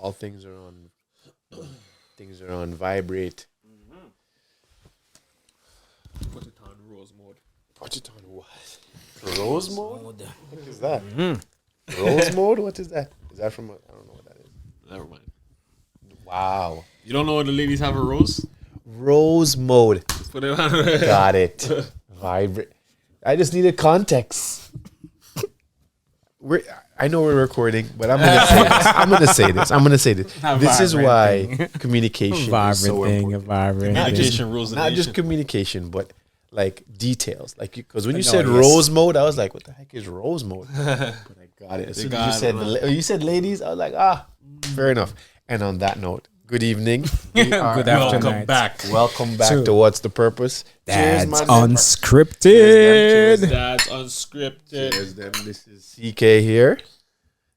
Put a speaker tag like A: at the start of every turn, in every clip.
A: All things are on vibrate.
B: Put it on rose mode.
A: Put it on what? Rose mode? What is that? Rose mode? What is that? Is that from? I don't know what that is.
B: Never mind.
A: Wow.
B: You don't know when the ladies have a rose?
A: Rose mode.
B: Put it on.
A: Got it. Vibrate. I just needed context. I know we're recording, but I'm gonna say this. This is why communication is so important.
B: Communication rules the
A: Not just
B: nation.
A: communication, but like details. Like because when you
C: No,
A: said
C: yes.
A: rose mode, I was like, "What the heck is rose mode?" But I got it. As soon as
B: got it,
A: you said ladies, I was like, fair enough. And on that note, good evening.
C: Good
B: Welcome
C: afternoon.
B: back.
A: Welcome back
C: So-
A: to What's the Purpose.
C: That's
A: man.
C: unscripted.
A: Cheers,
B: That's unscripted.
A: Cheers, them. This is CK here.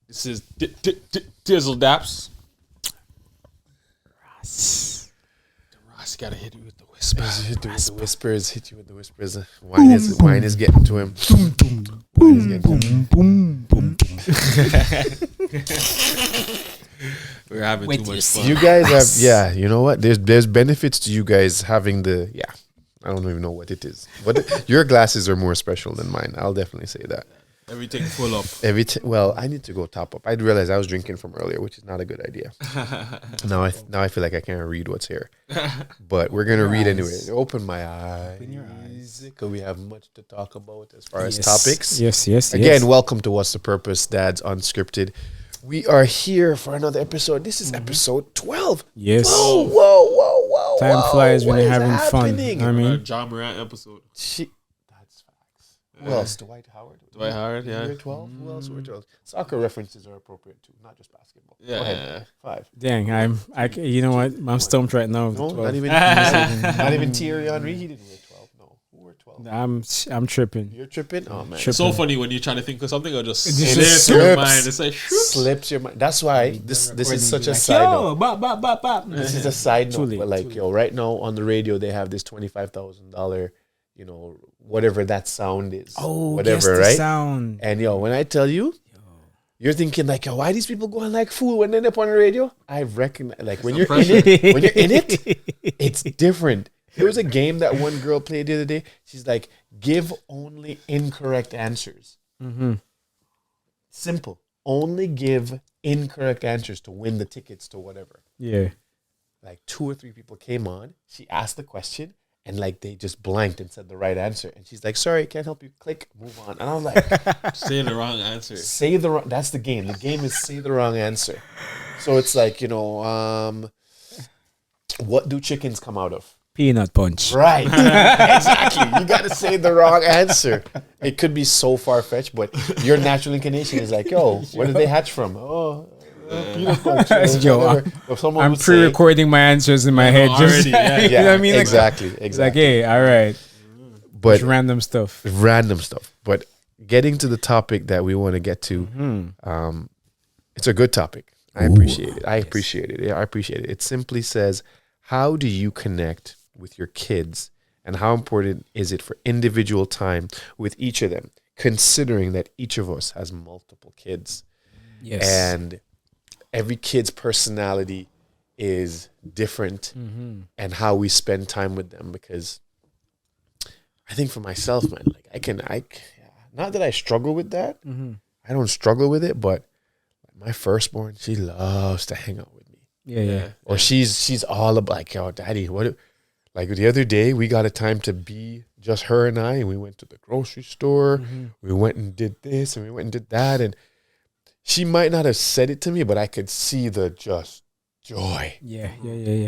B: This is Dizzle Daps. Ross gotta hit you with the whisper.
A: Hit you with the whispers. Hit you with the whispers. Wine is getting to him. Wine is getting to him.
B: We're having too much fun.
A: You guys have, you know what? There's benefits to you guys having I don't even know what it is. But your glasses are more special than mine. I'll definitely say that.
B: Everything full up.
A: Well, I need to go top up. I realized I was drinking from earlier, which is not a good idea. Now I feel like I can't read what's here. But we're gonna read anyway. Open my eyes.
C: Open your eyes.
A: Because we have much to talk about as far as topics.
C: Yes.
A: Again, welcome to What's the Purpose, Dad's Unscripted. We are here for another episode. This is episode 12.
C: Yes.
A: Whoa.
C: Time flies when
A: What
C: you're
A: is
C: having fun.
A: happening?
C: I mean,
B: John Morant episode.
A: That's facts. Who else? Dwight Howard?
B: Dwight Howard, yeah.
A: We're 12? Who else? We're 12. Soccer references are appropriate too, not just basketball. Go ahead. 5.
C: dang, you know what? I'm stumped right now.
A: No,
C: 12.
A: not even Thierry Henry. He didn't wear 12. No. Who wore 12?
C: I'm tripping.
A: You're tripping? Oh, man.
B: It's so funny when you're trying to think of something or just
C: just
B: slips your
A: slips.
B: mind. It's like, shoot.
A: Slips your mind. That's why this is such a
C: Like,
A: side note.
C: yo, bop.
A: This is a side note,
C: Truly,
A: but like,
C: truly.
A: yo, right now on the radio they have this $25,000, whatever that sound is,
C: Oh,
A: whatever,
C: guess the
A: right?
C: sound.
A: And yo, when I tell you, you're thinking like, yo, why these people going like fool when they're up on the radio? I recognize, like when you're in it, it's different. There was a game that one girl played the other day. She's like, give only incorrect answers.
C: Mm-hmm.
A: Simple. Only give incorrect answers to win the tickets to whatever.
C: Yeah.
A: Like 2 or 3 people came on. She asked the question and like they just blanked and said the right answer. And she's like, sorry, can't help you. Click, move on. And I was like,
B: Say the wrong answer.
A: say the wrong, that's the game. The game is say the wrong answer. So it's like, what do chickens come out of?
C: Peanut punch.
A: Right. Exactly. You got to say the wrong answer. It could be so far-fetched, but your natural inclination is like, yo, where did they hatch from? Oh, peanut punch.
C: Yo,
A: whatever. If someone
C: I'm
A: would say-
C: pre-recording my answers in my head. Just,
B: already, yeah.
C: you know what I mean? Like,
A: exactly.
C: It's like, hey, all right.
A: But
C: Just random stuff.
A: random stuff. But getting to the topic that we want to get to, it's a good topic. I appreciate it. I appreciate it. Yeah, I appreciate it. It simply says, how do you connect with your kids, and how important is it for individual time with each of them, considering that each of us has multiple kids,
C: Yes.
A: and every kid's personality is different, and how we spend time with them. Because I think for myself, man, like not that I struggle with that. I don't struggle with it, but my firstborn, she loves to hang out with me.
C: Yeah.
A: Or she's all about like, yo, daddy, what? Like the other day, we got a time to be just her and I, and we went to the grocery store. We went and did this, and we went and did that, and she might not have said it to me, but I could see the just joy.
C: Yeah.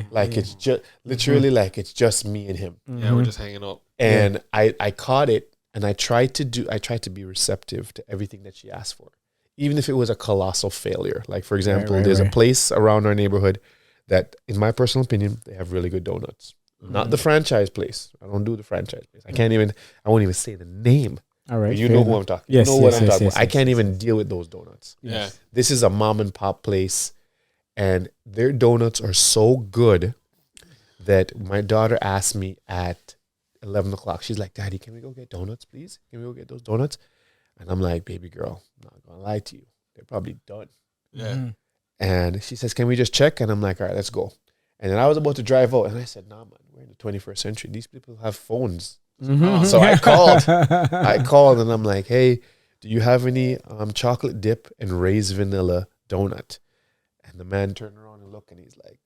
A: Like it's just literally like it's just me and him.
B: Yeah, we're just hanging up.
A: And I caught it, and I tried to be receptive to everything that she asked for, even if it was a colossal failure. Like for example, there's a place around our neighborhood that, in my personal opinion, they have really good donuts. Not the franchise place. I don't do the franchise place. I won't even say the name.
C: All right.
A: You know who I'm talking.
C: Yes,
A: you know what
C: yes,
A: I'm
C: yes,
A: talking
C: yes,
A: about. I
C: yes,
A: can't
C: yes,
A: even deal with those donuts.
B: Yeah.
A: This is a mom and pop place, and their donuts are so good that my daughter asked me at 11 o'clock. She's like, Daddy, can we go get donuts, please? Can we go get those donuts? And I'm like, baby girl, I'm not going to lie to you. They're probably done.
B: Yeah.
A: And she says, "Can we just check?" And I'm like, "All right, let's go." And then I was about to drive out, and I said, "Nah, man, we're in the 21st century. These people have phones." So I called, and I'm like, "Hey, do you have any chocolate dip and raised vanilla donut?" And the man turned around and looked, and he's like,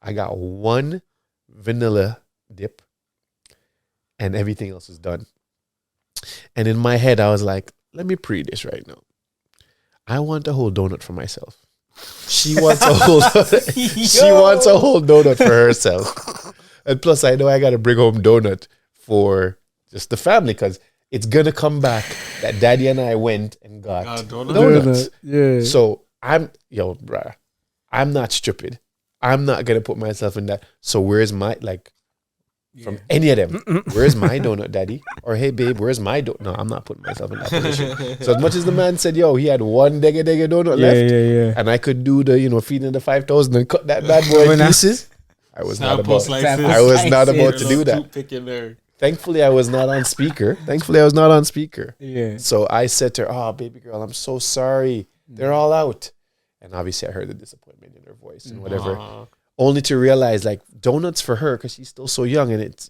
A: "I got one vanilla dip, and everything else is done." And in my head, I was like, "Let me pre this right now. I want a whole donut for myself. She wants a whole she wants a whole donut for herself. And plus, I know I got to bring home donut for just the family because it's gonna come back that Daddy and I went and got donuts.
C: Yeah.
A: So bruh, I'm not stupid. I'm not gonna put myself in that. So where's my from any of them? Where's my donut, Daddy? Or hey, babe, where's my donut? No, I'm not putting myself in that position. So as much as the man said, "Yo, he had one dega donut left," and I could do the feeding the 5,000 and cut that bad boy in pieces, I was not about to do that. Thankfully, I was not on speaker.
C: Yeah.
A: So I said to her, "Oh, baby girl, I'm so sorry. They're all out." And obviously, I heard the disappointment in her voice and whatever. Only to realize, like, donuts for her, because she's still so young, and it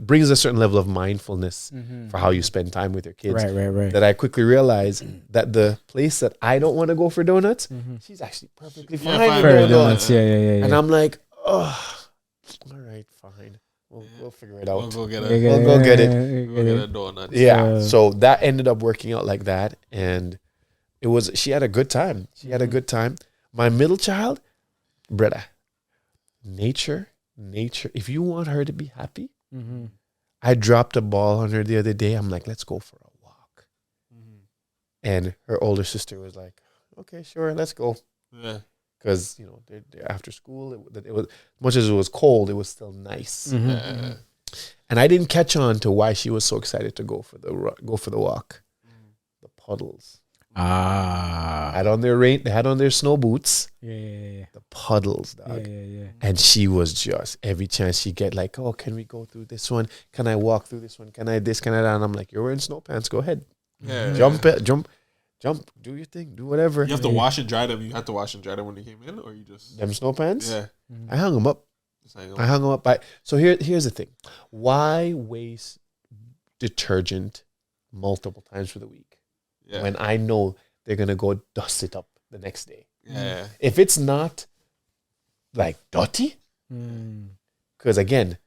A: brings a certain level of mindfulness for how you spend time with your kids.
C: Right.
A: That I quickly realized that the place that I don't want to go for donuts, she's actually perfectly fine with donuts.
C: Yeah.
A: And I'm like, oh, all right, fine. We'll figure it out.
B: We'll go get
A: We'll go get it.
B: We'll get a donut.
A: Yeah. So that ended up working out like that, and she had a good time. My middle child, brother, nature. If you want her to be happy, I dropped a ball on her the other day. I'm like, let's go for a walk. And her older sister was like, okay, sure, let's go.
B: Yeah.
A: Because, they're after school, it was much as it was cold, it was still nice. And I didn't catch on to why she was so excited to go for the walk. The puddles. They had on their snow boots.
C: Yeah.
A: The puddles, dog.
C: Yeah.
A: And she was just every chance she get like, "Oh, can we go through this one? Can I walk through this one? Can I this? Can I that?" And I'm like, "You're wearing snow pants. Go ahead.
B: Yeah.
A: Jump. Do your thing. Do whatever."
B: You have to wash and dry them. You have to wash and dry them when you came in, or you just
A: them snow pants.
B: Yeah.
A: I hung them up. I hung them up. So here's the thing. Why waste detergent multiple times for the week when I know they're going to go dust it up the next day?
B: Yeah.
A: If it's not like dirty, because again,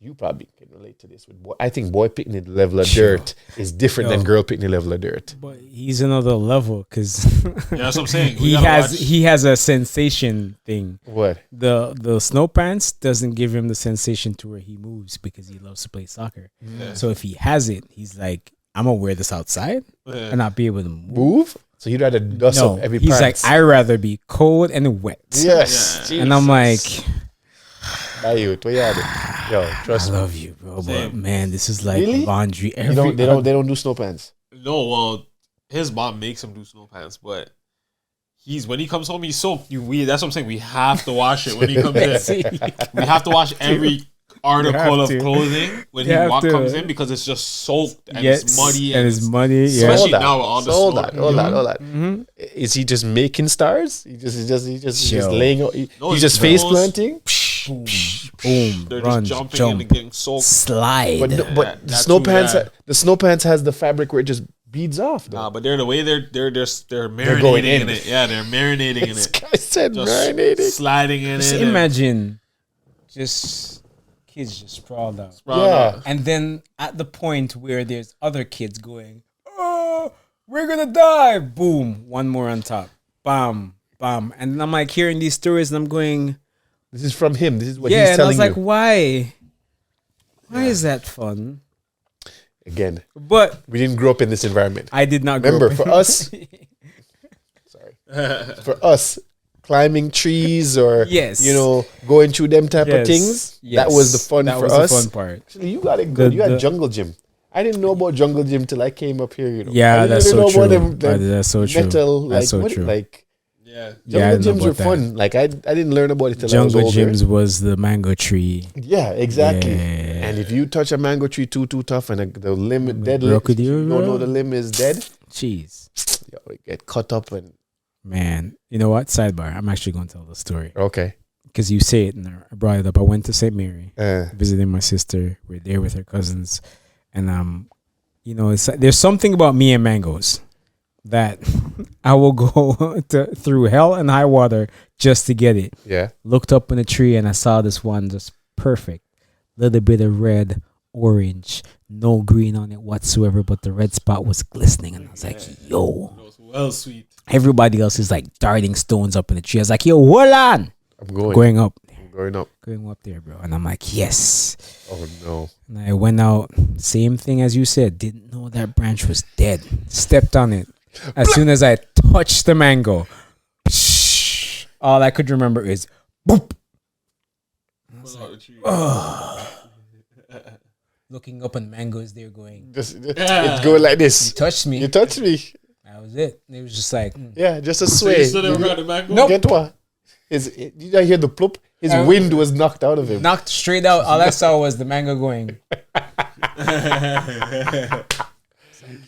A: you probably can relate to this with boy. I think boy picking the level of dirt is different than girl picking the level of dirt.
C: But he's another level because
B: that's what I'm saying.
C: he has a sensation thing.
A: What?
C: The snow pants doesn't give him the sensation to where he moves because he loves to play soccer.
B: Yeah.
C: So if he has it, he's like, I'm gonna wear this outside and not be able to move.
A: So he'd rather dust up every part.
C: He's like, I'd rather be cold and wet.
A: Yes.
C: Yeah. And I'm like,
A: yo, trust me.
C: I love you, bro. But man, this is like laundry.
A: They don't do snow pants.
B: No, well, his mom makes him do snow pants, but when he comes home, he's soaked. That's what I'm saying. We have to wash it when he comes in. We have to wash every article of clothing when he comes in because it's just soaked and it's muddy especially now with all the snow.
A: Hold on. Is he just making stars? He just laying out. He's just face planting.
C: Boom.
B: They're
C: Run,
B: just jumping
C: jump,
B: in and getting soaked.
C: slide.
A: But the snow pants. The snow pants has the fabric where it just beads off. Though.
B: Nah, but they're marinating in it. Yeah, they're marinating in it.
A: This guy said marinating.
B: Sliding in
C: just
B: it.
C: Imagine just kids just sprawled out.
A: Yeah.
C: And then at the point where there's other kids going, "Oh, we're gonna die." Boom. One more on top. Bam. Bam. And I'm like hearing these stories and I'm going,
A: this is from him. This is what he's telling you. Yeah, and I was
C: like, why? Why is that fun?
A: Again,
C: but
A: we didn't grow up in this environment.
C: I did not
A: grow up. For us, for us, climbing trees or going through them type of things. That was the fun for us.
C: The fun part.
A: Actually, you got it good. You had jungle gym. I didn't know about jungle gym till I came up here.
C: Yeah, that's so true. That's so true. That's so true.
A: Jungle gyms were fun. Like I didn't learn about it till
C: jungle
A: I was older.
C: Gyms was the mango tree.
A: Yeah, exactly. Yeah. And if you touch a mango tree too tough and the limb dead limb, you don't know the limb is dead.
C: Jeez.
A: It get cut up and
C: Man, you know what? Sidebar. I'm actually going to tell the story
A: Okay.
C: because you say it and I brought it up. I went to St. Mary,
A: Uh,
C: visiting my sister. We're there with her cousins, and there's something about me and mangoes that I will go through hell and high water just to get it.
A: yeah.
C: Looked up in a tree and I saw this one just perfect, little bit of red, orange, no green on it whatsoever, but the red spot was glistening, and I was like, yo.
B: It was well sweet.
C: Everybody else is like darting stones up in the tree. I was like, yo, hold on.
A: I'm going.
C: Going up.
A: I'm going up.
C: Going up there, bro. And I'm like, yes.
A: Oh no.
C: And I went out, same thing as you said, didn't know that branch was dead. Stepped on it. As soon as I touched the mango, all I could remember is boop. Looking up and mangoes there going,
A: It's going like this.
C: touched me.
A: You touched me.
C: That was it. It was just like,
A: Yeah, just a
B: So
A: sway.
B: you still never got the mango?
C: Nope.
A: Get what? Did you hear the plop? His wind was knocked out of him.
C: knocked straight out. All I saw was the mango going.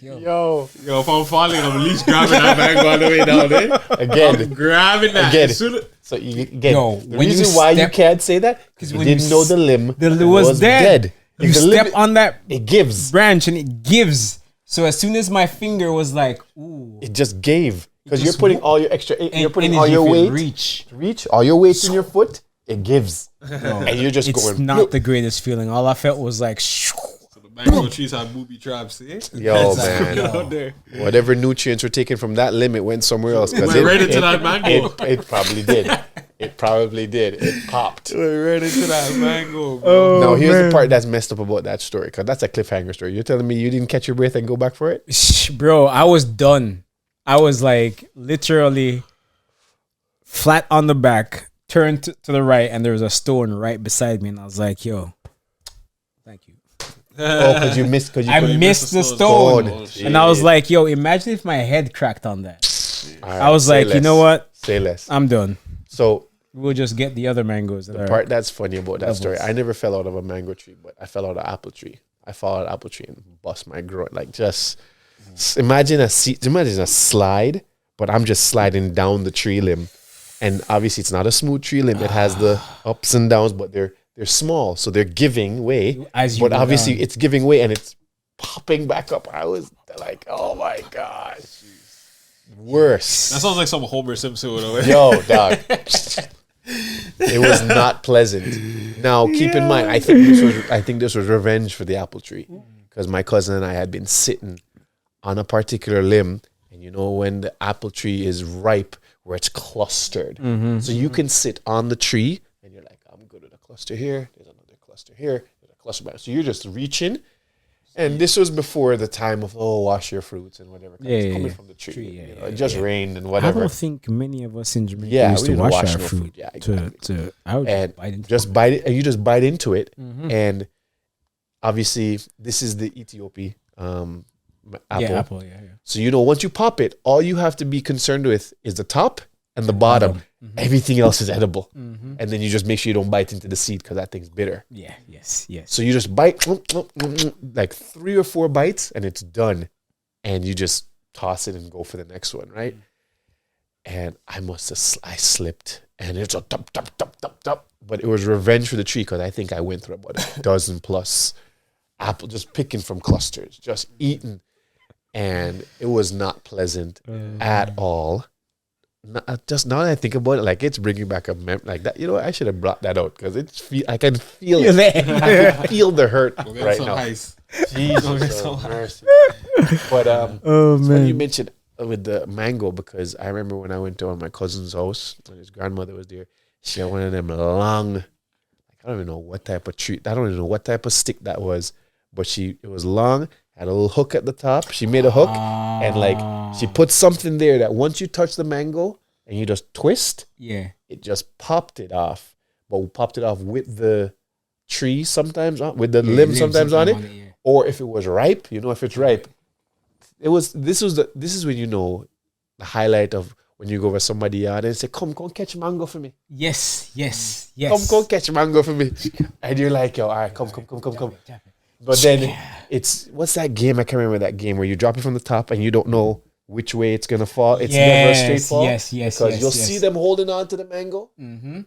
A: Yo,
B: Yo, if I'm falling, I'm at least grabbing that mango on the way down there.
A: again.
B: Grabbing that.
A: Again.
B: As soon as-
A: So you again.
C: Yo,
A: the
C: when you
A: reason why you
C: step-
A: can't say that because you
C: when you
A: didn't know the limb
C: was dead. You
A: If the
C: step
A: limb,
C: on that
A: it gives.
C: branch and it gives. So as soon as my finger was like, ooh,
A: It just gave because you're
C: just
A: putting all your extra. You're putting all
C: energy
A: your
C: for
A: weight.
C: reach.
A: All your weight in your foot. It gives, and you're just
C: It's
A: going.
C: not the greatest feeling. All I felt was like,
B: So the mango trees have booby traps, see?
A: Yo, man.
B: Out there.
A: Whatever nutrients were taken from that limb, it went somewhere else.
B: Went right into that mango.
A: It probably did. It probably did. It popped.
B: Right into that mango, bro.
A: Now here's the part that's messed up about that story because that's a cliffhanger story. You're telling me you didn't catch your breath and go back for it?
C: bro, I was done. I was like literally flat on the back, turned to the right, and there was a stone right beside me, and I was like, yo, thank you.
A: Oh, because you missed. Because you
C: I
A: couldn't-
C: missed the
A: stone.
C: stone.
A: Oh, shit.
C: And I was like, yo, imagine if my head cracked on that.
A: All right,
C: I was
A: say
C: like, you know
A: less.
C: what?
A: Say less.
C: I'm done.
A: So
C: We'll just get the other mangoes. That
A: the
C: are,
A: part that's funny about that story,
C: Levels.
A: I never fell out of a mango tree, but I fell out of an apple tree. I fell out of an apple tree and bust my groin. Like just imagine a slide, but I'm just sliding down the tree limb, and obviously it's not a smooth tree limb. It has the ups and downs, but they're small, so they're giving way.
C: As you
A: But
C: go
A: obviously
C: down.
A: it's giving way and it's popping back up. I was like, oh my gosh, worse.
B: That sounds like some Homer Simpson would have.
A: Yo, dog. It was not pleasant. Now, keep in mind, I think this was revenge for the apple tree because my cousin and I had been sitting on a particular limb, and you know when the apple tree is ripe, where it's clustered, so you can sit on the tree and you're like, I'm good at a cluster here. There's another cluster here. There's a cluster back. So you're just reaching. And this was before the time of wash your fruits and whatever. 'cause it's coming from the tree. It just rained and
C: I
A: whatever.
C: don't think many of us in Jamaica
A: Yeah,
C: used
A: we
C: to
A: didn't
C: wash
A: wash
C: our
A: no
C: fruit.
A: fruit. Yeah, exactly.
C: I would
A: And
C: bite into
A: just
C: it.
A: bite it, and you just bite into it. And obviously, this is the Ethiopia apple.
C: Yeah, apple. Yeah.
A: So once you pop it, all you have to be concerned with is the top and the bottom. Everything else is edible, and then you just make sure you don't bite into the seed because that thing's bitter.
C: Yeah. Yes.
A: So you just bite like 3 or 4 bites, and it's done, and you just toss it and go for the next one, right? And I slipped, and it's a tup, but it was revenge for the tree because I think I went through about a dozen plus apple just picking from clusters, just eating, and it was not pleasant at all. Just now that I think about it, like it's bringing back a like that. You know, I should have brought that out because I can feel it. I can feel the hurt right now.
B: Ice.
A: Jesus, mercy. But when you mentioned with the mango, because I remember when I went to my cousin's house and his grandmother was there, she had one of them long, like, I don't even know what type of tree, I don't even know what type of stick that was, but it was long, had a little hook at the top. She made a hook and like she put something there that once you touch the mango and you just twist, it just popped it off. But we popped it off with the tree sometimes with the limb sometimes on it. Or if it was ripe, if it's ripe. This is when the highlight of when you go over somebody's yard and say, come catch mango for me.
C: Yes.
A: Come catch mango for me. And you're like, yo, all right, come. But then it's, what's that game? I can't remember that game where you drop it from the top and you don't know which way it's gonna fall. It's never a straight fall.
C: Yes,
A: Because you'll see them holding on to the mango,
C: Mm-hmm.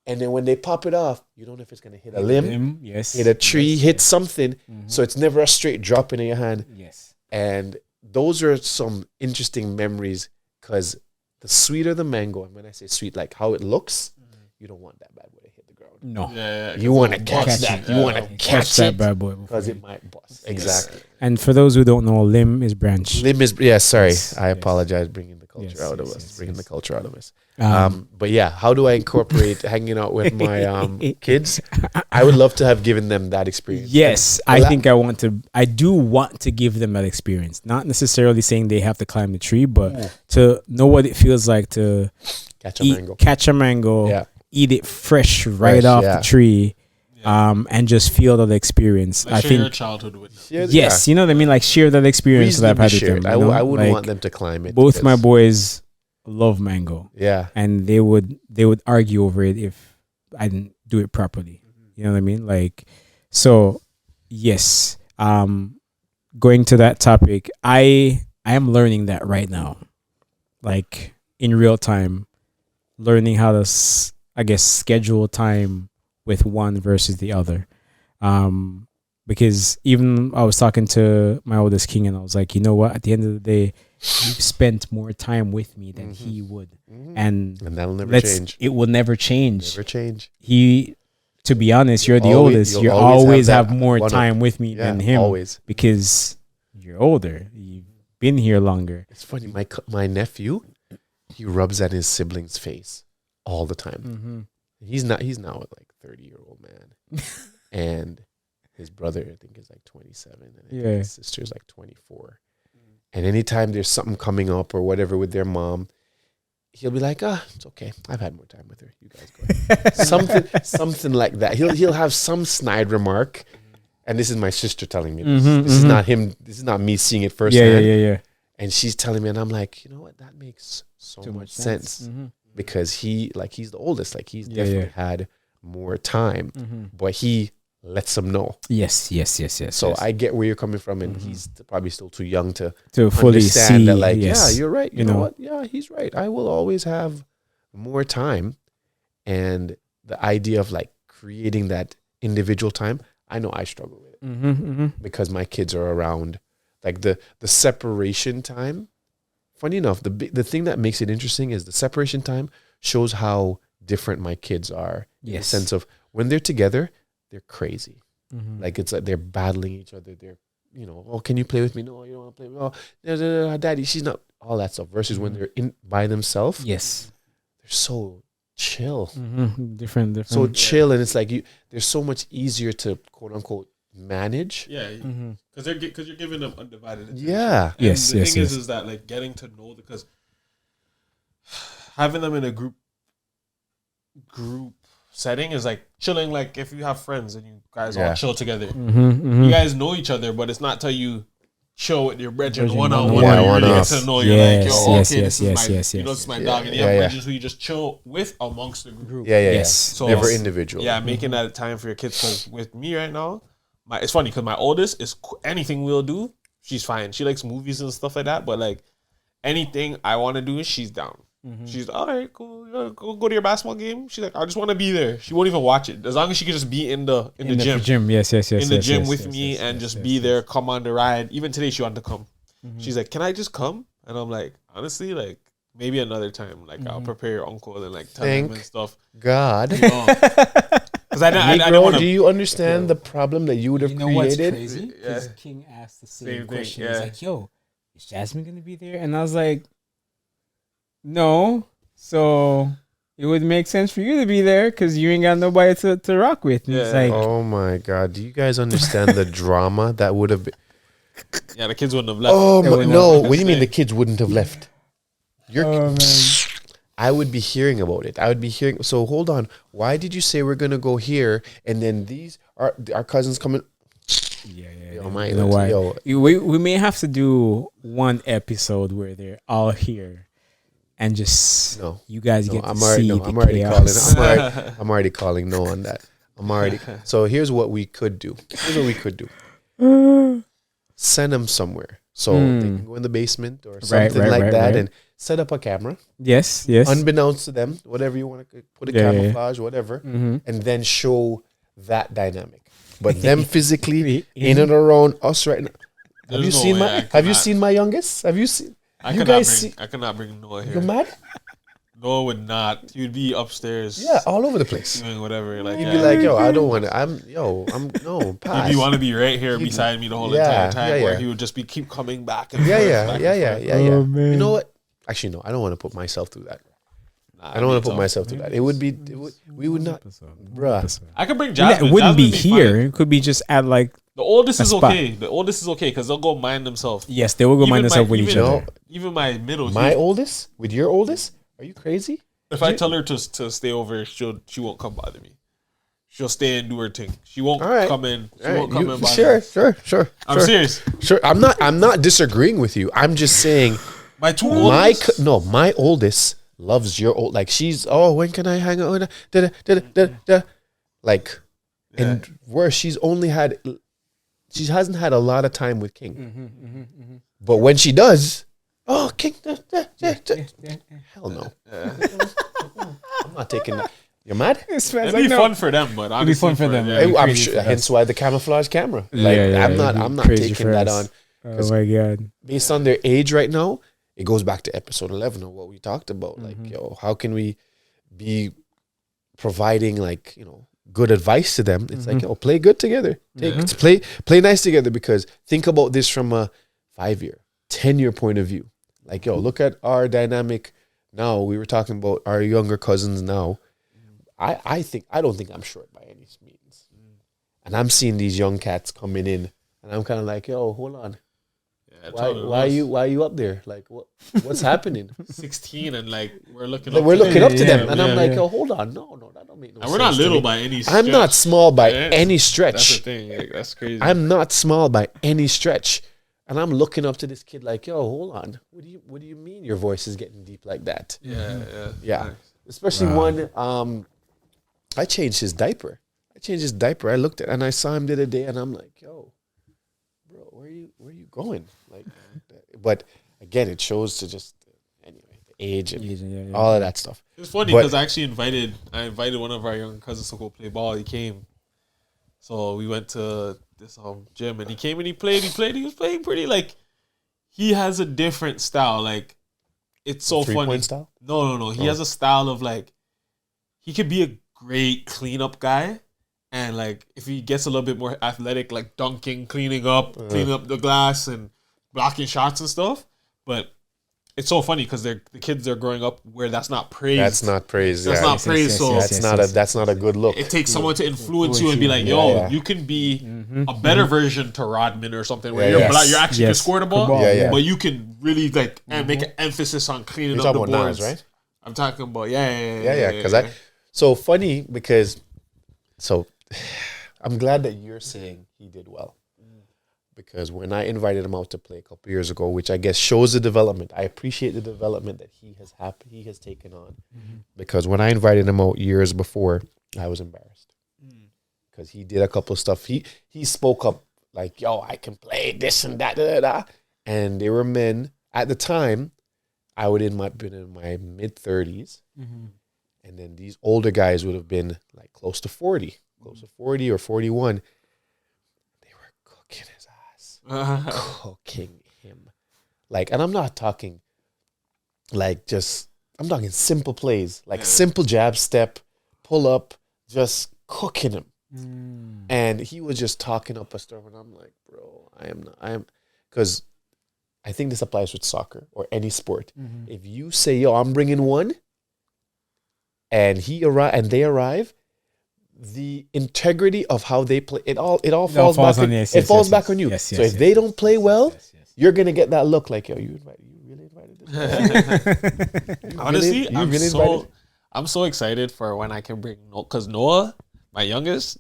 A: and then when they pop it off, you don't know if it's gonna hit a limb,
C: Yes.
A: hit a tree,
C: Yes,
A: hit
C: yes.
A: something.
C: Mhm.
A: So it's never a straight drop in your hand.
C: Yes.
A: And those are some interesting memories because the sweeter the mango, and when I say sweet, like how it looks, you don't want that bad boy to hit the ground.
C: No.
B: Yeah,
A: You want to
B: Catch
A: catch
C: it.
A: that. You want to catch
C: that
A: it
C: bad boy
A: because it might bust. Exactly.
C: And for those who don't know, limb is branch.
A: Limb is sorry.
C: Yes,
A: I
C: yes.
A: apologize bringing the culture
C: Yes,
A: out of
C: yes,
A: us.
C: yes,
A: Bringing
C: yes.
A: the culture out of us.
C: Um,
A: But yeah, how do I incorporate hanging out with my kids? I would love to have given them that experience.
C: Yes,
A: And
C: I
A: la-
C: think I do want to give them that experience. Not necessarily saying they have to climb the tree, but to know what it feels like to
A: catch a mango.
C: catch a mango,
A: Yeah.
C: eat it fresh right off
A: yeah.
C: the tree, and just feel that experience.
B: Like
C: I
B: share your
C: think
B: childhood with them.
A: Yeah,
C: yes, you know what I mean. Like share that experience that I've had with
A: shared.
C: them. you know?
A: I wouldn't
C: Like,
A: want them to climb it.
C: Both my
A: because-
C: boys love mango,
A: Yeah.
C: and they would argue over it if I didn't do it properly. You know what I mean? Like, so yes. Going to that topic, I am learning that right now, like in real time, learning how to I guess schedule time with one versus the other. Because even I was talking to my oldest king, and I was like, you know what? At the end of the day, you've spent more time with me than he would, and
A: that'll never change.
C: it will never change.
A: Never change.
C: To be honest, you're the
A: Always-
C: oldest.
A: you'll
C: You
A: always
C: always
A: have
C: have
A: that
C: more
A: one-up.
C: time with me
A: Yeah,
C: than him
A: always.
C: because you're older. You've been here longer.
A: It's funny. My nephew, he rubs at his sibling's face all the time.
C: Mm-hmm.
A: He's now like 30-year-old man, and his brother I think is like 27, and I think
C: Yeah.
A: his sister's like 24. And anytime there's something coming up or whatever with their mom, he'll be like, it's okay. I've had more time with her. You guys go ahead." something like that. He'll have some snide remark, and this is my sister telling me this.
C: Mhm,
A: This is
C: mhm.
A: not him. This is not me seeing it
C: Yeah,
A: firsthand.
C: yeah.
A: And she's telling me, and I'm like, you know what? That makes so much sense
C: Mm-hmm.
A: because he's the oldest. Like he's
C: Yeah,
A: definitely had more time, but he lets them know.
C: Yes.
A: So
C: yes.
A: I get where you're coming from, and he's probably still too young to
C: to fully
A: understand
C: see
A: that. Like,
C: yes.
A: yeah, you're right. You know
C: know.
A: what? Yeah, he's right. I will always have more time, and the idea of like creating that individual time, I know I struggle with it because my kids are around. Like the separation time. Funny enough, the thing that makes it interesting is the separation time shows how different my kids are. In the
C: Yes.
A: sense of when they're together, they're crazy.
C: Mhm.
A: Like it's like they're battling each other. They're, oh, can you play with me? No, you don't want to play with me. Oh, no, daddy, she's not. All that stuff. Versus when they're in by themselves,
C: Yes.
A: they're so chill,
C: Different.
A: so chill, and it's like they're so much easier to quote unquote manage.
B: Yeah, because you're giving them undivided attention.
A: Yeah.
B: And
C: Yes,
B: the
C: yes,
B: thing
C: yes.
B: is that like getting to know because having them in a group setting is like chilling. Like if you have friends and you guys all
A: Yeah.
B: chill together,
C: Mm-hmm.
B: you guys know each other, but it's not till you chill with your brethren
C: Brethren
B: one on
C: one-on-one.
B: one.
A: Yeah,
B: You really get
A: one-off.
B: to know. You're like, yo,
C: Yes,
B: okay,
C: yes,
B: this
C: yes,
B: is my,
C: yes,
B: you know,
C: yes.
B: this is my
A: Yeah,
B: dog, and you
A: yeah,
B: have
A: yeah.
B: brethren who you just chill with amongst the group.
A: Yeah.
C: Yes.
B: So
A: Never individual.
B: Yeah, making that time for your kids. Because with me right now, it's funny because my oldest is anything we'll do, she's fine. She likes movies and stuff like that. But like anything I want to do, she's down. She's all right, cool. Go to your basketball game. She's like, I just want to be there. She won't even watch it as long as she can just be in the gym.
C: Yes.
B: In the gym with me and just be there. Come on the ride. Even today, she wanted to come. She's like, can I just come? And I'm like, honestly, like maybe another time. Like I'll prepare your uncle and like tell him and stuff.
A: God.
B: You know? Because I don't want
A: Do
B: to.
A: you understand the problem that you would have
C: You know what's
A: created?
C: crazy? Because
B: Yeah.
C: King asked the
B: Same
C: same
B: thing,
C: question.
B: yeah.
C: He's like, "Yo, is Jasmine gonna be there?" And I was like, "No." So it would make sense for you to be there because you ain't got nobody to rock with. And it's
B: Yeah.
C: like,
A: Oh my God. Do you guys understand the drama that would have been?
B: Yeah, the kids wouldn't have left.
A: Oh,
C: They wouldn't
A: no.
B: have-
A: What do you mean the kids wouldn't have left?
C: oh man,
A: I would be hearing about it. I would be hearing. So hold on. Why did you say we're going to go here? And then these are our cousins coming.
C: yeah.
A: Yo, my,
C: You know why?
A: yo,
C: We may have to do one episode where they're all here and just
A: No.
C: you guys
A: no,
C: get to
A: I'm already,
C: see
A: no,
C: the
A: I'm already
C: chaos.
A: calling. I'm already calling no on that. I'm already. So here's what we could do. Send them somewhere. So they can go in the basement or something like that and set up a camera.
C: Yes.
A: Unbeknownst to them, whatever you want to put a camouflage, whatever, and then show that dynamic. But them physically in and around us right now. Have you seen my youngest? Have you seen?
B: I cannot bring Noah here.
A: You're mad?
B: Noah would not. He would be upstairs.
A: Yeah, all over the place.
B: Doing whatever. Like,
A: he'd be like, yo, I don't want to. No, pass.
B: He'd want to be right here beside me the whole entire time, where he would just keep coming back and forth.
A: Oh, man. You know what? Actually, no, I don't want to put myself through that. I don't want to put myself through that. We would not, bruh.
B: I could bring Jasmine.
C: It wouldn't be
B: Jasmine
C: here.
B: fine.
C: It could be just at like
B: the oldest is okay. The oldest is okay because they'll go mind themselves.
C: Yes, they will go mind themselves with each other.
B: Even my middle.
A: My oldest with your oldest? Are you crazy?
B: If I tell her to stay over, she won't come bother me. She'll stay and do her thing. She won't come in. She won't come in.
A: Sure.
B: I'm serious.
A: Sure. I'm not disagreeing with you. I'm just saying.
B: My two oldest.
A: My oldest loves your old. Like she's. Oh, when can I hang out? Like, and where she hasn't had a lot of time with King. But when she does, oh, King. Hell no. I'm not taking that. You're mad?
B: It'd be fun for them, but honestly,
C: it'd be fun for them.
A: I'm sure. Hence why the camouflage camera. Like I'm not taking that on.
C: Oh my god!
A: Based on their age right now, it goes back to episode 11 of what we talked about. Like, how can we be providing good advice to them? It's like, play good together. Play nice together, because think about this from a 5-year, 10-year point of view. Like, look at our dynamic now. We were talking about our younger cousins now. I don't think I'm short by any means. And I'm seeing these young cats coming in, and I'm kind of like, hold on. Yeah, why are you up there? Like, what's happening?
B: 16 and we're looking
A: up to them, and I'm like, hold on, no, that don't make no sense.
B: And we're not little by any stretch.
A: I'm not small by any stretch.
B: That's the thing. That's crazy.
A: I'm not small by any stretch, and I'm looking up to this kid like, hold on, what do you mean your voice is getting deep like that?
B: Yeah.
A: Nice. Especially one. I changed his diaper. I looked at it and I saw him the other day, and I'm like, bro, where are you going? Like, but again, it shows to just the age and all of that stuff.
B: It's funny because I invited one of our young cousins to go play ball. He came, so we went to this gym, and he came and he played. He was playing pretty he has a different style. Like, it's so funny.
A: 3-point style?
B: No. He has a style of he could be a great cleanup guy, and if he gets a little bit more athletic, like dunking, cleaning up the glass and blocking shots and stuff. But it's so funny because the kids are growing up where that's not praised.
A: That's not praised.
B: So
A: that's not a good look.
B: It takes someone to influence you and be like, you can be a better version to Rodman or something, where you're actually can score the ball, but you can really and make an emphasis on cleaning up the boards.
A: Nas, right?
B: I'm talking about
A: because so funny because I'm glad that you're saying he did well, because when I invited him out to play a couple years ago, which I guess shows the development, I appreciate the development that he has taken on, because when I invited him out years before, I was embarrassed because he did a couple of stuff. He spoke up like, I can play this and that, and there were men at the time. I would have been in my mid 30s. And then these older guys would have been close to 40 or 41. They were cooking his ass. Cooking him. And I'm not talking I'm talking simple plays, simple jab step, pull up, just cooking him. And he was just talking up a storm, and I'm like, bro, because I think this applies with soccer or any sport. If you say, I'm bringing one, and they arrive, the integrity of how they play, it all falls back on you. It falls back on you. So if they don't play well, you're gonna get that look like, you really invited this guy?
B: Honestly, I'm so excited for when I can bring because Noah, my youngest,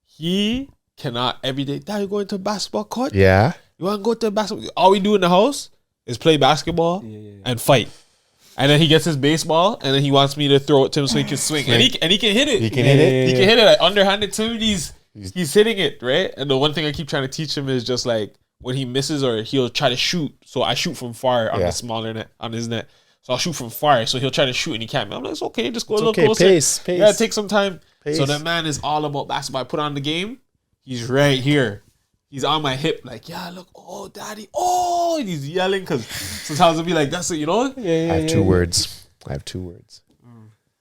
B: he cannot every day. Dad, you going to a basketball court?
A: Yeah.
B: You want to go to a basketball? All we do in the house is play basketball and fight. And then he gets his baseball, and then he wants me to throw it to him so he can swing. And he can hit it.
A: He can hit it.
B: He can hit it. Underhanded to he's hitting it, right? And the one thing I keep trying to teach him is just when he misses or he'll try to shoot. So I shoot from far on
A: Yeah.
B: the smaller net, on his net. So I'll shoot from far. So he'll try to shoot and he can't. I'm like, it's okay. Just go a little closer.
A: Pace.
B: Yeah, take some time.
A: Pace.
B: So that man is all about basketball. I put on the game. He's right here. He's on my hip, like, yeah, look, oh, daddy, oh, and he's yelling because sometimes I'll be like, that's it, you know?
A: I have two words.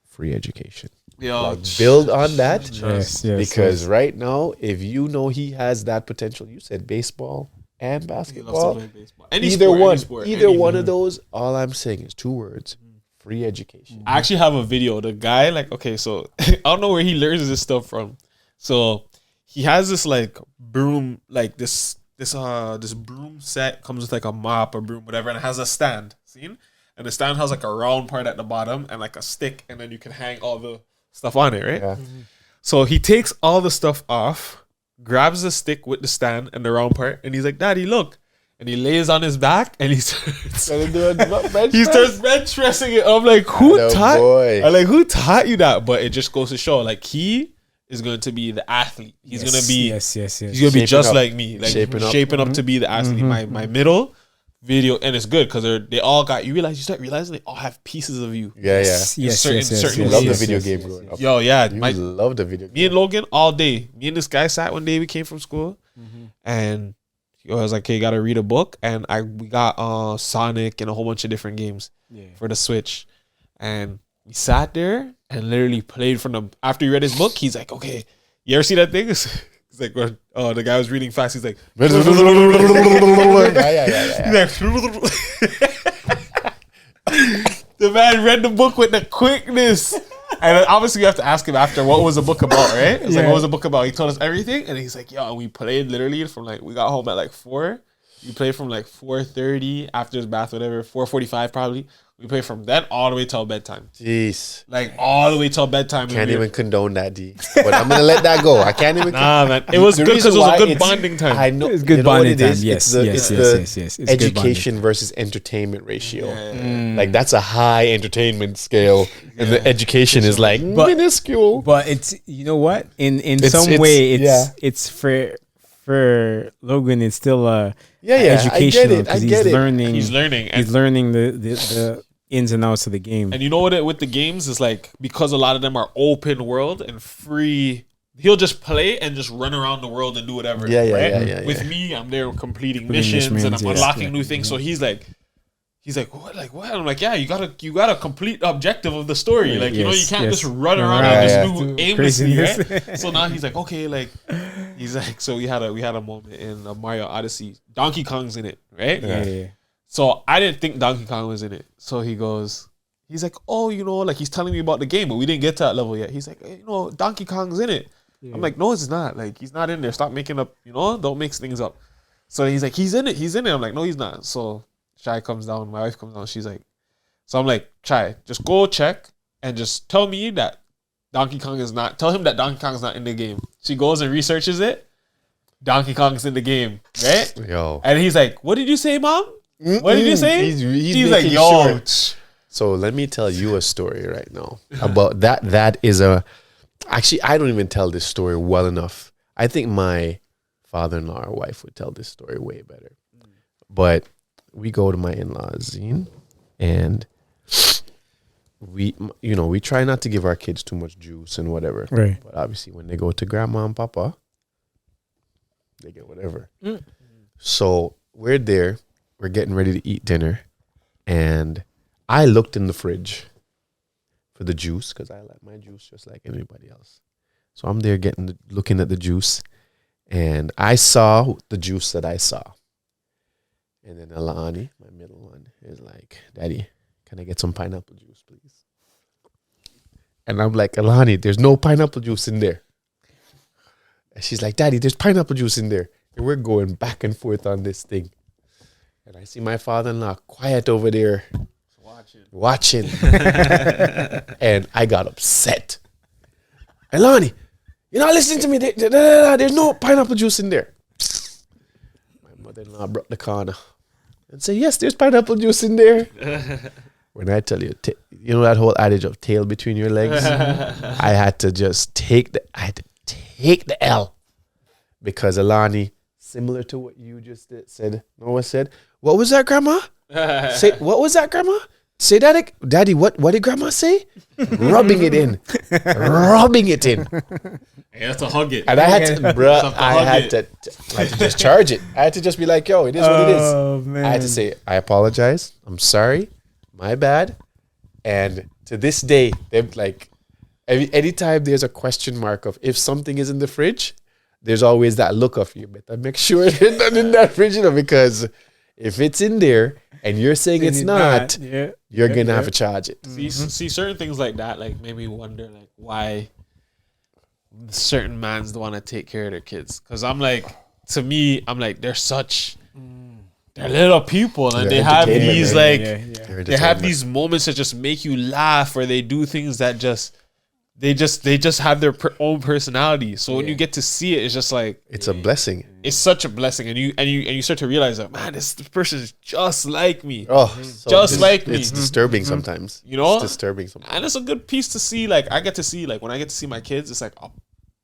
A: Free education.
B: Yo,
A: Build on that.
C: Yes,
A: Because right now, if you know he has that potential, you said baseball and
B: he loves to
A: basketball.
B: play baseball. Any
A: Either
B: sport,
A: one.
B: any sport,
A: Either
B: any-
A: one of those, all I'm saying is two words. Free education.
B: I actually have a video. The guy, like, okay, so I don't know where he learns this stuff from. So he has this like broom, like this broom set comes with like a mop, a broom, whatever, and it has a stand. Seen? And the stand has like a round part at the bottom and like a stick, and then you can hang all the stuff on it, right?
A: Yeah.
B: So he takes all the stuff off, grabs the stick with the stand and the round part, and he's like, "Daddy, look." And he lays on his back and he starts bench pressing it. I'm like, who taught you that? But it just goes to show, like, he is going to be the athlete. He's gonna be
C: yes.
B: he's gonna be
A: Shaping
B: just
A: up.
B: like me, like
A: Shaping up.
B: up to be the athlete. My middle video, and it's good because they all got you start realizing they all have pieces of you.
A: Yeah.
B: Certain
A: You love the
B: Yes,
A: video game growing up.
B: Yo, yeah,
A: You love the video game.
B: me and Logan all day. Me and this guy sat one day. We came from school, and I was like, "Okay, you gotta read a book." And we got Sonic and a whole bunch of different games for the Switch, and we sat there and literally played from the. After he read his book, he's like, "Okay, you ever see that thing?" He's like, "Oh, the guy was reading fast." He's like,
A: Yeah.
B: he's like, the man read the book with the quickness. And then obviously, you have to ask him after what was the book about, right? It's like, what was the book about? He told us everything, and he's like, "Yo," and we played literally from like we got home at like 4. We played from like 4:30 after his bath, whatever, 4:45 probably. We played from then all the way till bedtime,
A: Jeez.
B: like all the way till bedtime.
A: Can't even condone that, D. But I'm gonna let that go. I can't even.
B: Nah, man, it was
A: The
B: good because
A: reason
B: it was
A: why
B: a good
A: it's-
B: bonding time.
A: I know
C: It's good
A: you know what
C: bonding
A: it
C: time.
A: is?
C: Yes,
A: It's the
C: yes. It's good bonding.
A: education versus entertainment ratio. Like that's a high entertainment scale, and the education is like minuscule.
C: But it's, you know what? In
A: It's-
C: some
A: it's-
C: way,
A: yeah.
C: it's for Logan. It's still
A: Yeah, I get
C: educational
A: it. I
C: because
A: get
C: he's
A: it.
C: learning.
B: He's learning, and
C: He's learning the ins and outs of the game.
B: And you know what? With the games is like, because a lot of them are open world and free. He'll just play and just run around the world and do whatever.
A: Yeah, yeah,
B: right?
A: yeah.
B: With me, I'm there completing
C: Completing
B: missions and I'm
C: missions, yes.
B: unlocking new things. So he's like, what? Like what? I'm like, yeah, you gotta complete the objective of the story. Like, you know, you can't just run around and just do aimlessly, right? So now he's like, okay, like he's like, so we had a moment in Mario Odyssey. Donkey Kong's in it, right?
C: Yeah.
B: So I didn't think Donkey Kong was in it. So he's like, oh, you know, like he's telling me about the game, but we didn't get to that level yet. He's like, hey, you know, Donkey Kong's in it. I'm like, no, it's not. Like, he's not in there. Stop making up, you know, don't mix things up. So he's like, he's in it. I'm like, no, he's not. So Shai comes down, my wife comes down. She's like, so I'm like, Shai, just go check and just tell me that Donkey Kong is not, tell him that Donkey Kong's not in the game. She goes and researches it. Donkey Kong's in the game, right?
A: Yo.
B: And he's like, what did you say, Mom? What did you say?
A: He's
B: like,
A: making
B: yo.
A: sure. So let me tell you a story right now about that. That is actually, I don't even tell this story well enough. I think my father-in-law or wife would tell this story way better. But we go to my in-laws, Zine, and we try not to give our kids too much juice and whatever.
C: Right.
A: But obviously, when they go to grandma and papa, they get whatever. So we're there. We're getting ready to eat dinner, and I looked in the fridge for the juice because I like my juice just like anybody else. So I'm there looking at the juice, and I saw the juice that I saw. And then Alani, my middle one, is like, Daddy, can I get some pineapple juice, please? And I'm like, Alani, there's no pineapple juice in there. And she's like, Daddy, there's pineapple juice in there. And we're going back and forth on this thing. And I see my father-in-law quiet over there watching. And I got upset. Alani, you're not listening to me. There's no pineapple juice in there. My mother-in-law brought the corner and said, yes, there's pineapple juice in there. When I tell you, you know that whole adage of tail between your legs? I had to just take the L because Alani similar to what you just said. Noah said, "What was that, Grandma? Say what was that, Grandma? Say that, Daddy. What did Grandma say? Rubbing it in, rubbing it in."
B: You have to hug it.
A: And I had to, bruh,
B: Have to
A: I
B: hug
A: had
B: it.
A: to, I had to just charge it. I had to just be like, "Yo, it is what it is."
C: Oh, man.
A: I had to say, "I apologize. I'm sorry. My bad." And to this day, they're like, anytime there's a question mark of if something is in the fridge, there's always that look of you better make sure it's not in that fridge, because if it's in there and you're saying it's not, you're gonna have to charge it.
B: See, certain things like that, like, made me wonder, like, why certain mans don't want to take care of their kids. Because I'm like, to me, I'm like, they're little people, and
A: They're
B: they have
A: entertainment,
B: these
A: man.
B: they have these moments that just make you laugh, or they do things that they just have their own personality. So when you get to see it, it's just like,
A: It's a blessing.
B: it's such a blessing, and you start to realize that, man, this person is just like me.
A: Oh, so
B: Just like me.
A: It's disturbing sometimes.
B: You know?
A: It's disturbing sometimes.
B: And it's a good piece to see. Like, I get to see, like, when I get to see my kids, it's like a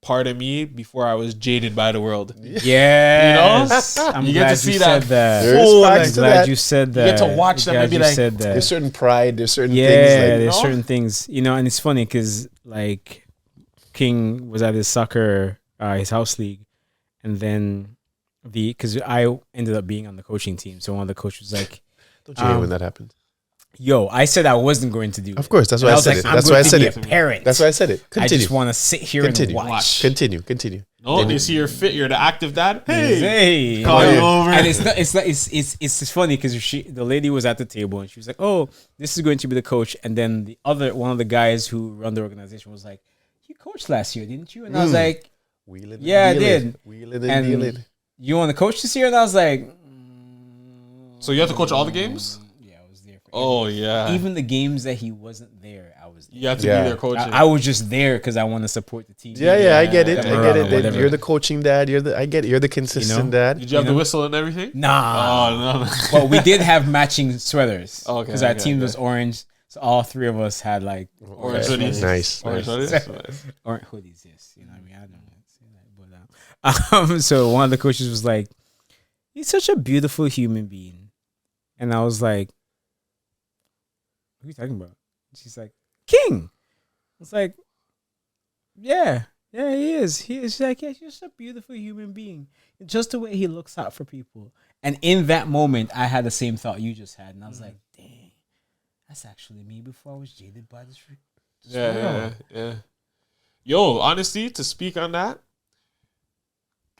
B: part of me before I was jaded by the world.
C: Yes. I'm
B: You
C: glad
B: get to see
C: you
B: that
C: said that.
A: There's
B: full,
A: facts
B: like,
A: to
C: Glad
A: that.
C: you said that.
B: You get to watch them
C: Glad
B: and be
C: you
B: like,
C: said that.
A: There's certain pride. There's certain
C: Yeah,
A: things.
C: there's
B: know?
C: certain things, and it's funny because like King was at his soccer, his house league, and then because I ended up being on the coaching team, so one of the coaches was like,
A: Don't you hate when that happens?
C: "Yo, I said I wasn't going to do it."
A: Of course, that's
C: And
A: why I
C: was
A: said
C: like,
A: it.
C: I'm
A: That's
C: going
A: why I
C: to
A: said
C: be
A: it.
C: a parent.
A: That's why I said it.
C: I
A: Continue.
C: just want to sit here
A: Continue.
C: and watch.
A: Continue.
B: No, they see you're fit. You're the active dad. Hey,
C: Hey,
B: call you over.
C: and it's funny because the lady was at the table and she was like, "Oh, this is going to be the coach," and then one of the guys who run the organization was like, "You coached last year, didn't you?" And I was like,
A: Wheeling and
C: "Yeah, I
A: dealing.
C: did."
A: Wheeling and
C: And
A: dealing.
C: you want to coach this year? And I was like,
B: So you have to coach all the games?
C: "Yeah, I was there." For
B: Oh yeah.
C: even the games that he wasn't there, I was there.
B: You have to
A: Yeah.
B: be there coaching.
C: I was just there because I want to support the team.
A: Yeah, I get it.
C: the
A: I
C: morale
A: get
C: or
A: it.
C: whatever.
A: You're the coaching dad. I get it. You're the consistent dad.
B: Did you have
C: you
B: the
C: know?
B: whistle and everything?
C: Nah.
B: Oh no.
C: But we did have matching sweaters
B: Okay,
C: because our
B: okay,
C: team
B: okay.
C: was orange. So all three of us had like
B: Orange
A: Okay.
B: hoodies.
A: Nice.
B: Orange
A: nice.
B: hoodies.
C: orange hoodies. Yes, you know what I mean. I don't know, but so one of the coaches was like, "He's such a beautiful human being," and I was like, "What are you talking about?" She's like, "King." I was like, "Yeah, he is. She's like, yeah, he's just a beautiful human being. Just the way he looks out for people." And in that moment, I had the same thought you just had, and I was like, "Dang, that's actually me before I was jaded by this."
B: Yeah. Yo, honestly, to speak on that,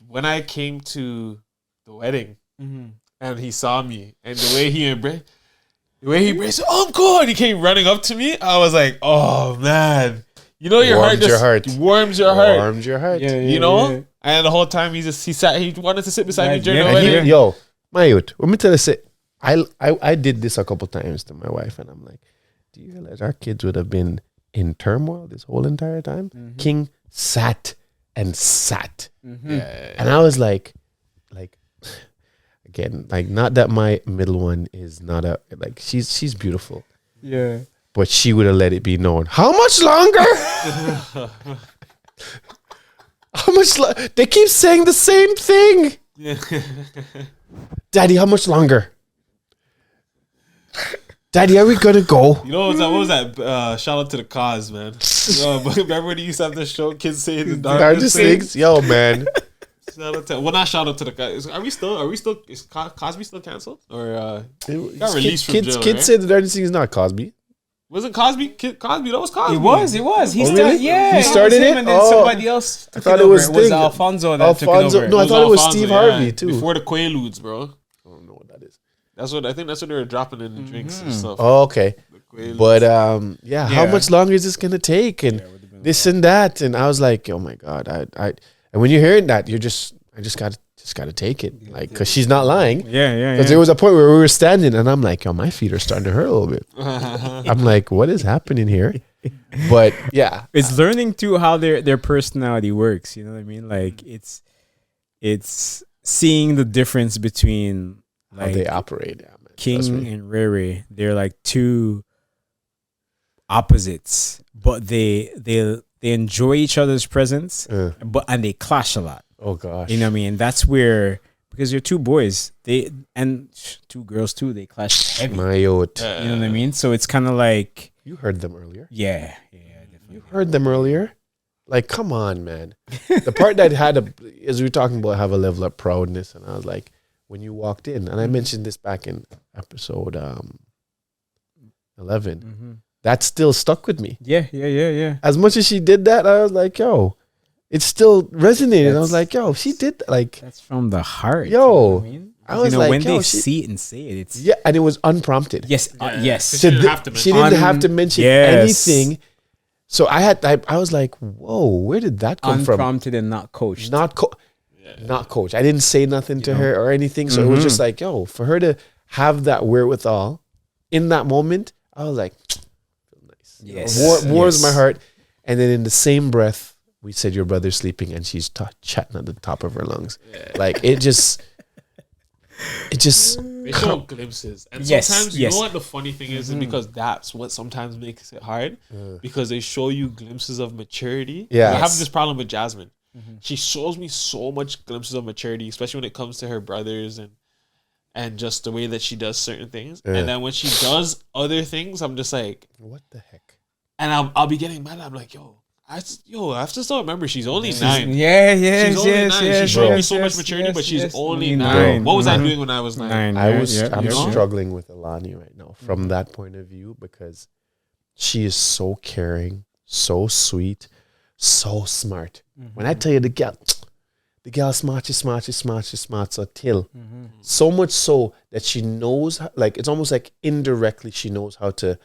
B: when I came to the wedding and he saw me and the way he embraced, "Oh, I'm cool," and he came running up to me, I was like, "Oh man." You know, your
A: Warmed your heart.
B: warms your heart.
A: Warmed your heart.
B: You know? And the whole time he wanted to sit beside me during the
C: Yeah,
B: wedding.
C: yeah.
A: Yo, my youth, let me tell you, say, I did this a couple times to my wife, and I'm like, do you realize our kids would have been in turmoil this whole entire time? King sat and sat. And I was like, again, like, not that my middle one is not like, she's beautiful,
C: Yeah.
A: but she would have let it be known. How much longer? How much? They keep saying the same thing. Daddy, how much longer? Daddy, are we gonna go?
B: You know what was that? Shout out to the cause, man. Remember when you used to have the show kids say the
A: Darndest things, yo, man.
B: Shout out to, well, not shout out to the guys. Are we still? Is Cosby still canceled or got released from
A: Kids,
B: jail?
A: kids
B: Right?
A: say the darndest thing is not Cosby.
B: Wasn't Cosby? Cosby, that was Cosby.
C: It was. He
A: Oh,
C: started.
A: really?
C: Yeah,
A: He started
C: was him
A: it?
C: and then
A: Oh.
C: somebody else. Took
A: I thought
C: it
A: it
C: over.
A: was
C: It was
A: Sting.
C: Alfonso that took it
A: Alfonso-
C: over.
A: no, I thought it was
B: Alfonso,
A: Steve
B: yeah.
A: Harvey, too.
B: Before the Quaaludes, bro.
A: I don't know what that is.
B: I think that's what they were dropping in the drinks and stuff.
A: Oh, okay.
B: The Quaaludes.
A: But yeah, how
C: Yeah.
A: much longer is this gonna take? And this and that. And I was like, oh my god, I and when you're hearing that, I just gotta take it, like, because she's not lying.
C: Yeah.
A: Because there was a point where we were standing, and I'm like, yo, my feet are starting to hurt a little bit. I'm like, what is happening here? But yeah,
C: It's learning too how their personality works. You know what I mean? Like it's seeing the difference between
A: how
C: like
A: they operate. Yeah, man. Trust
C: King
A: me.
C: and Riri. They're like two opposites, but they enjoy each other's presence,
A: Uh,
C: and they clash a lot.
A: oh gosh.
C: You know what I mean? That's where because you're two boys. Two girls too. They clash heavy.
A: My yacht.
C: You know what I mean? So it's kind of like,
A: You heard them earlier.
C: yeah, definitely.
A: You heard them earlier. Like, come on, man. The part that as we were talking about, have a level of proudness, and I was like, when you walked in, and I mentioned this back in episode 11, that still stuck with me.
C: Yeah.
A: As much as she did that, I was like, yo, it still resonated. I was like, yo, she did that. Like,
C: That's from the heart.
A: Yo,
C: you know what I mean?
A: I was
C: you know,
A: like,
C: when
A: yo,
C: they
A: she-
C: see it and say it, it's
A: yeah, and it was unprompted.
C: yes, yes.
B: She didn't have to
A: She
B: mention
A: didn't have to mention
C: Yes.
A: anything. So I was like, whoa, where did that come from?
C: Unprompted and not coached.
A: Not coach. I didn't say nothing to her or anything. So it was just like, yo, for her to have that wherewithal in that moment, I was like, nice.
C: Yes.
A: Warms my
C: Yes.
A: heart. And then in the same breath, we said your brother's sleeping, and she's chatting at the top of her lungs. Like it just.
B: They show glimpses, and
C: Yes,
B: sometimes you
C: yes.
B: know what the funny thing is because that's what sometimes makes it hard because they show you glimpses of maturity.
A: Yeah.
B: I have
A: Yes.
B: this problem with Jasmine. She shows me so much glimpses of maturity, especially when it comes to her brothers and just the way that she does certain things.
A: Yeah.
B: And then when she does other things, I'm just like,
A: What the heck?
B: and I'll be getting mad. I'm like, I have to still remember she's only 9.
C: Yeah, yes,
B: She's only
C: yes,
B: 9.
C: yes.
B: She showed me
C: yes,
B: so much
C: yes,
B: maturity,
C: yes,
B: but she's
C: yes.
B: only
C: Only
B: 9. What was I
C: Mhm.
B: doing when I was 9?
A: I'm
B: you know?
A: struggling with Alani right now from that point of view because she is so caring, so sweet, so smart. When I tell you the girl smart, she's smart, so till. So much so that she knows, like, it's almost like indirectly she knows how to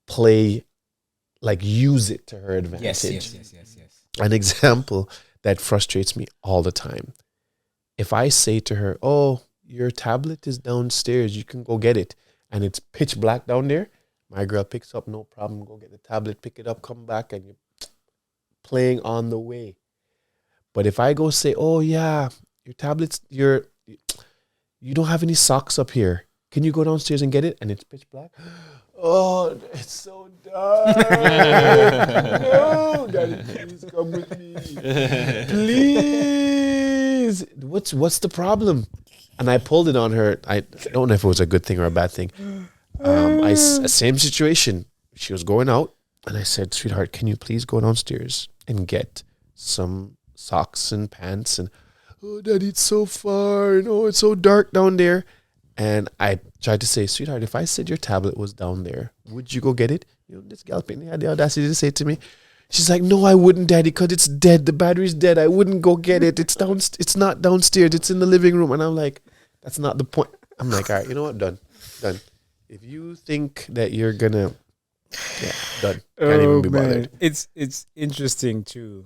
A: play, like, use it to her advantage.
C: Yes.
A: An example that frustrates me all the time. If I say to her, oh, your tablet is downstairs, you can go get it, and it's pitch black down there, my girl picks up, no problem, go get the tablet, pick it up, come back, and you're playing on the way. But if I go say, oh yeah, your tablet's, you don't have any socks up here, can you go downstairs and get it? And it's pitch black. Oh, it's so dark. No, Daddy, please come with me. Please. What's the problem? And I pulled it on her. I don't know if it was a good thing or a bad thing. Same situation. She was going out, and I said, sweetheart, can you please go downstairs and get some socks and pants? And, oh, Daddy, it's so far. No, it's so dark down there. And I tried to say, sweetheart, if I said your tablet was down there, would you go get it? You know, this gal had the audacity to say it to me. She's like, no, I wouldn't, Daddy, because it's dead. The battery's dead. I wouldn't go get it. It's not downstairs. It's in the living room. And I'm like, that's not the point. I'm like, all right, you know what? Done. If you think that you're gonna, yeah, done. Can't even be bothered.
C: It's interesting too.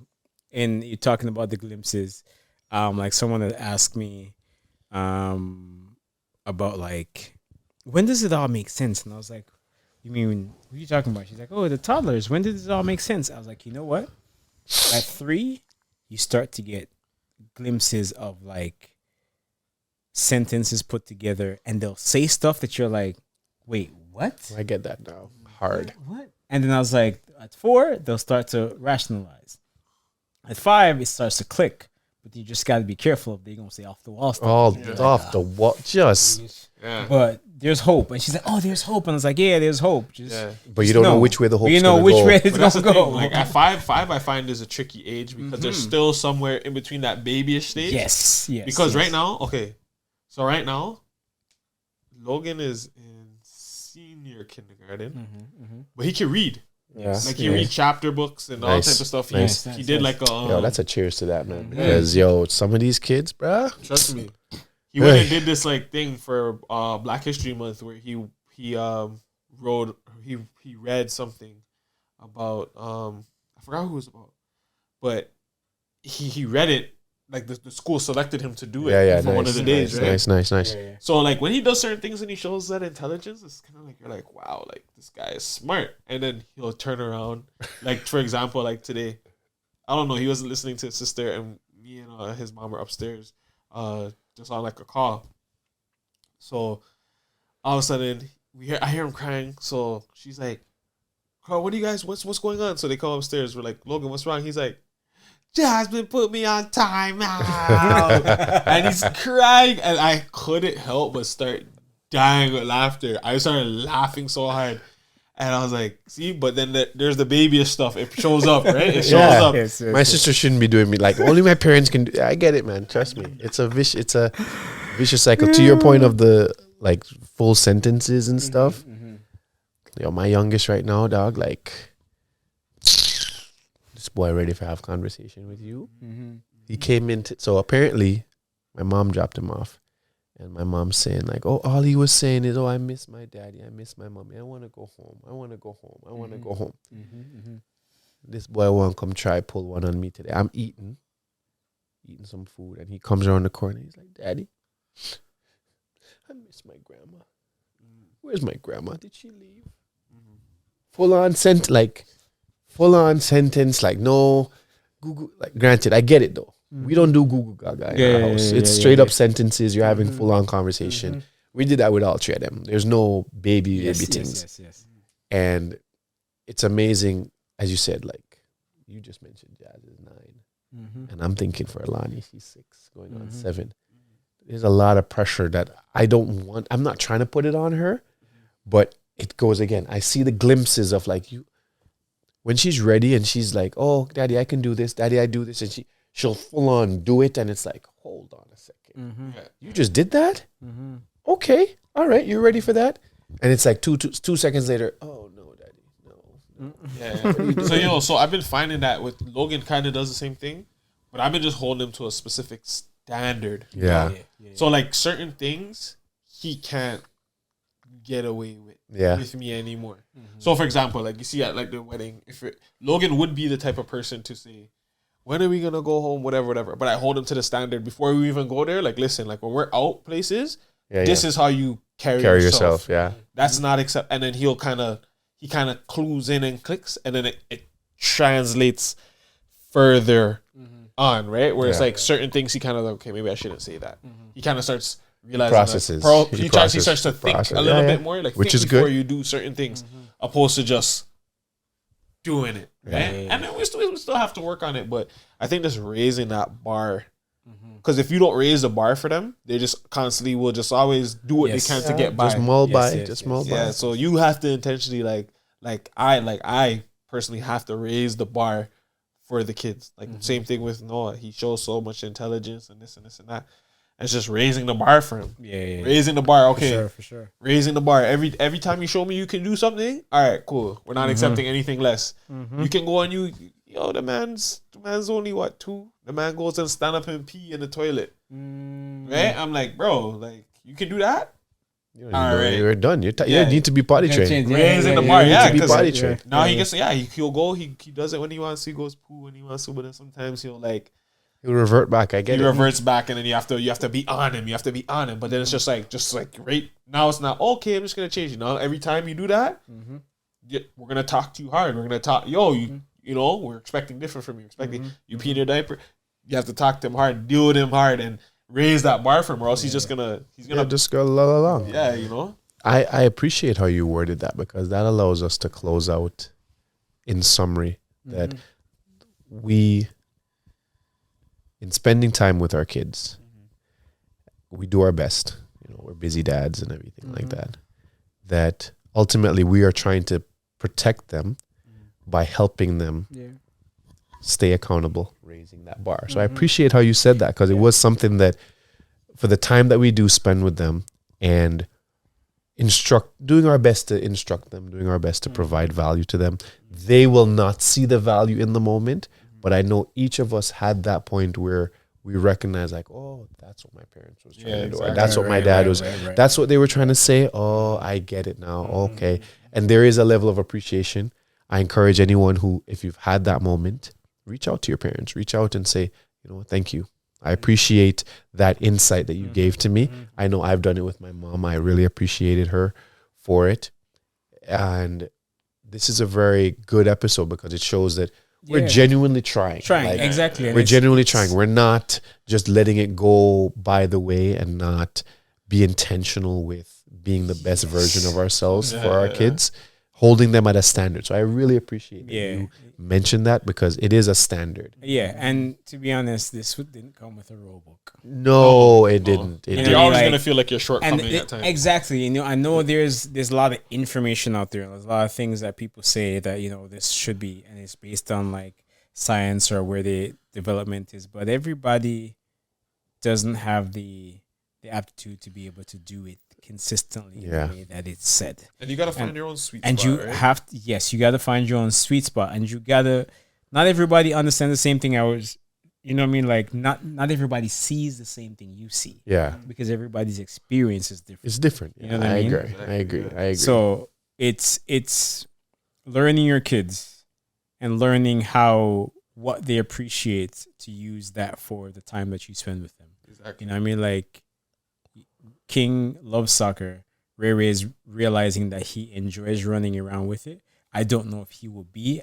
C: And you're talking about the glimpses. Like someone had asked me, about like, when does it all make sense? And I was like, you mean, what are you talking about? She's like, oh, the toddlers, when does it all make sense? I was like, you know what? At 3, you start to get glimpses of like sentences put together, and they'll say stuff that you're like, wait, what?
A: I get that now. Hard.
C: What? And then I was like, at 4, they'll start to rationalize. At 5, it starts to click. But you just got to be careful if they're going to say off the wall stuff.
A: All off the wall. Just.
B: Yeah.
C: But there's hope. And she's like, oh, there's hope. And I was like, yeah, there's hope. Just,
A: But you don't know which way the hope's
C: you know
A: gonna
C: which
A: go.
C: way it's
B: But that's
C: going
B: the
C: to go.
B: thing. Like at 5, I find is a tricky age because there's still somewhere in between that babyish stage.
C: Yes.
B: Because
C: yes.
B: right now, Logan is in senior kindergarten, but he can read.
A: Yeah.
B: Like he read chapter books and all
A: Nice.
B: type of stuff.
A: Nice.
B: He did like a.
A: Yo, that's a cheers to that, man. Because some of these kids, bruh.
B: Trust me. He went and did this like thing for Black History Month where he read something about I forgot who it was about, but he read it like the school selected him to do it for one of the days. Right?
A: Nice.
B: So like when he does certain things and he shows that intelligence, it's kind of like you're like, wow, like this guy is smart. And then he'll turn around, like for example, like today, I don't know, he wasn't listening to his sister, and me and his mom were upstairs, just on like a call. So all of a sudden I hear him crying. So she's like, Carl, what do you guys? What's going on? So they come upstairs. We're like, Logan, what's wrong? He's like, Jasmine put me on timeout. And he's crying. And I couldn't help but start dying with laughter. I started laughing so hard. And I was like, see, but then there's the babyish stuff. It shows up, right? It shows up.
C: Yes,
A: My sister shouldn't be doing me like only my parents can do. I get it, man. Trust me. It's a vicious cycle. To your point of the like full sentences and stuff. Yo, my youngest right now, dog, like this boy ready for have conversation with you. He came into so apparently my mom dropped him off. And my mom's saying like, oh, all he was saying is, oh, I miss my daddy. I miss my mommy. I want to go home. I want to go home. I want to go home. This boy won't come try pull one on me today. I'm eating some food. And he comes around the corner. He's like, Daddy, I miss my grandma. Where's my grandma? Did she leave? Full on sentence. Like, no. Google. Like, granted, I get it though. We don't do Google Gaga in our house. It's straight up sentences. You're having full on conversation. We did that with all three of them. There's no baby things.
C: Yes.
A: And it's amazing, as you said, like you just mentioned, Jazz is 9. And I'm thinking for Alani, she's 6, going on 7. There's a lot of pressure that I don't want. I'm not trying to put it on her, but it goes again. I see the glimpses of like you, when she's ready and she's like, oh, Daddy, I can do this. Daddy, I do this. And she'll full on do it. And it's like, hold on a second. You just did that? Okay. All right. You ready for that? And it's like 2 seconds later. Oh, no, Daddy. No.
B: Yeah. So I've been finding that with Logan kind of does the same thing, but I've been just holding him to a specific standard.
A: Yeah.
B: So like certain things he can't get away with me anymore. So for example, like you see at like the wedding, Logan would be the type of person to say, when are we gonna go home, whatever, but I hold him to the standard before we even go there. Like, listen, like when we're out places, this is how you carry yourself. That's not accept. And then he kind of clues in and clicks, and then it translates further on, right? Where it's like certain things he kind of like, okay, maybe I shouldn't say that. He kind of starts realizing
A: processes.
B: He starts to think a little bit more, like
A: which
B: think
A: is
B: before
A: good.
B: you do certain things, opposed to just doing it. Right? And then we still have to work on it, but I think just raising that bar. Because if you don't raise the bar for them, they just constantly will just always do what they can to get by.
A: Just mull by.
B: Yeah, so you have to intentionally like I personally have to raise the bar for the kids. Like same thing with Noah. He shows so much intelligence and this and that. It's just raising the bar for him. Yeah. Raising the bar. Okay.
C: For sure.
B: Raising the bar. Every time you show me you can do something, all right, cool. We're not accepting anything less. You can go and the man's only what, 2? The man goes and stand up and pee in the toilet. Right? I'm like, bro, like you can do that? All right.
A: You're done. You need to be potty trained.
B: Raising the bar,
A: to be potty trained.
B: Now he gets he'll go, he does it when he wants to, he goes poo when he wants to, but then sometimes he'll
A: revert back. I get it.
B: He reverts back, and then you have to be on him. You have to be on him. But then it's just like right now, it's not okay. I'm just gonna change it. Now every time you do that, we're gonna talk too hard. We're gonna talk. We're expecting different from you. Expecting you pee in your diaper. You have to talk to him hard, deal with him hard, and raise that bar for him, or else he's gonna
A: just go la la la.
B: Yeah,
A: I appreciate how you worded that, because that allows us to close out in summary that we, in spending time with our kids, we do our best. We're busy dads and everything like that. That ultimately we are trying to protect them by helping them stay accountable, raising that bar. So I appreciate how you said that, because it was something that for the time that we do spend with them and doing our best to instruct them, doing our best to provide value to them. They will not see the value in the moment, but I know each of us had that point where we recognize like, oh, that's what my parents was trying to do. Or that's what my dad was. That's what they were trying to say. Oh, I get it now. Okay. And there is a level of appreciation. I encourage anyone who, if you've had that moment, reach out to your parents, reach out and say, thank you. I appreciate that insight that you gave to me. I know I've done it with my mom. I really appreciated her for it. And this is a very good episode because it shows that we're genuinely trying.
C: Exactly.
A: We're genuinely trying. We're not just letting it go by the way and not be intentional with being the best version of ourselves for our kids. holding them at a standard. So I really appreciate that
C: Yeah.
A: you mentioned that, because it is a standard.
C: Yeah, and to be honest, this didn't come with a rule book.
A: No, it didn't. It
C: You know,
B: You're
A: didn't.
B: always
C: like-
B: gonna feel like you're
C: And
B: shortcoming at times.
C: exactly, I know there's a lot of information out there. There's a lot of things that people say that this should be, and it's based on like science or where the development is. But everybody doesn't have the aptitude to be able to do it consistently in
A: Yeah.
C: the way that it's said.
B: And you gotta find your own sweet
C: And
B: spot,
C: you
B: right?
C: have to, yes, you got to find your own sweet spot, and you gotta. Not everybody understands the same thing. Like not everybody sees the same thing you see,
A: Yeah,
C: because everybody's experience is different.
A: it's different.
C: You know what I
A: I
C: mean?
A: agree. I agree. I agree.
C: So it's learning your kids and learning what they appreciate to use that for the time that you spend with them.
B: Exactly.
C: You know what I mean? Like King loves soccer. Ray Ray is realizing that he enjoys running around with it. I don't know if he will be